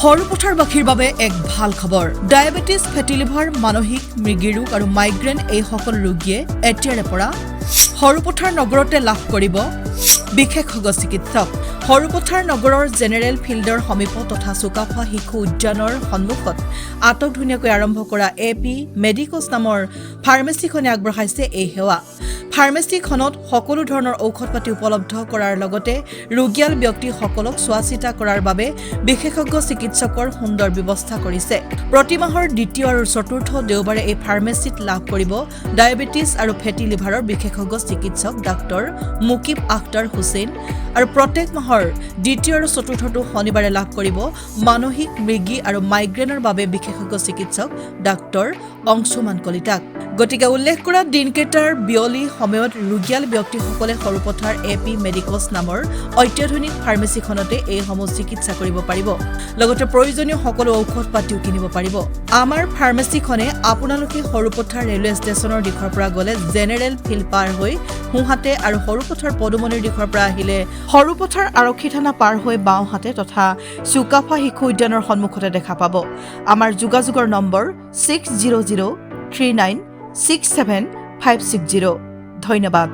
সৰুপথাৰবাসীৰ বাবে এক ভাল খবৰ। ডায়েবেটিছ, ফেটি লিভাৰ, মানসিক মৃগী ৰোগ আৰু মাইগ্ৰেন এই সকলো ৰোগীয়ে এতিয়াৰে পৰা সৰুপথাৰ নগৰতে লাভ কৰিব বিশেষজ্ঞ চিকিৎসক। সৰুপথাৰ নগৰৰ জেনেৰেল ফিল্ডৰ সমীপত তথা চুকাফা শিশু উদ্যানৰ সন্মুখত আটকধুনীয়াকৈ আৰম্ভ কৰা এপি মেডিকছ নামৰ ফাৰ্মেচীখনে আগবঢ়াইছে এই সেৱা। ফাৰ্মেচীখনত সকলো ধৰণৰ ঔষধ পাতি উপলব্ধ কৰাৰ লগতে ৰোগীয়াল ব্যক্তিসকলক চোৱা-চিতা কৰাৰ বাবে বিশেষজ্ঞ চিকিৎসকৰ সুন্দৰ ব্যৱস্থা কৰিছে। প্ৰতি মাহৰ দ্বিতীয় আৰু চতুৰ্থ দেওবাৰে এই ফাৰ্মেচীত লাভ কৰিব ডায়েবেটিছ আৰু ফেটি লিভাৰৰ বিশেষজ্ঞ চিকিৎসক ডাক্তৰ মুকিব আখতাৰ হুছেইন আৰু প্ৰত্যেক মাহৰ দ্বিতীয় আৰু চতুৰ্থটো শনিবাৰে লাভ কৰিব মানসিক মৃগী আৰু মাইগ্ৰেনৰ বাবে বিশেষজ্ঞ চিকিৎসক ডাক্তৰ অংশুমান কলিতাক। গতিকে উল্লেখ কৰা দিনকেইটাৰ বিয়লি সময়ত ৰোগীয়াল ব্যক্তিসকলে সৰুপথাৰ এপি মেডিকছ নামৰ অত্যাধুনিক ফাৰ্মেচীখনতে এইসমূহ চিকিৎসা কৰিব পাৰিব। লগতে প্ৰয়োজনীয় সকলো ঔষধ পাতিও কিনিব পাৰিব। আমাৰ ফাৰ্মেচীখনে আপোনালোকে সৰুপথাৰ ৰেলৱে ষ্টেচনৰ দিশৰ পৰা গ'লে জেনেৰেল ফিল্ড পাৰ হৈ সোঁহাতে আৰু সৰুপথাৰ পদুমনিৰ দিশৰ পৰা আহিলে সৰুপথাৰ আৰক্ষী থানা পাৰ হৈ বাওঁহাতে তথা চুকাফা শিশু উদ্যানৰ সন্মুখতে দেখা পাব। আমাৰ যোগাযোগৰ নম্বৰ 6003967560। ধন্যবাদ।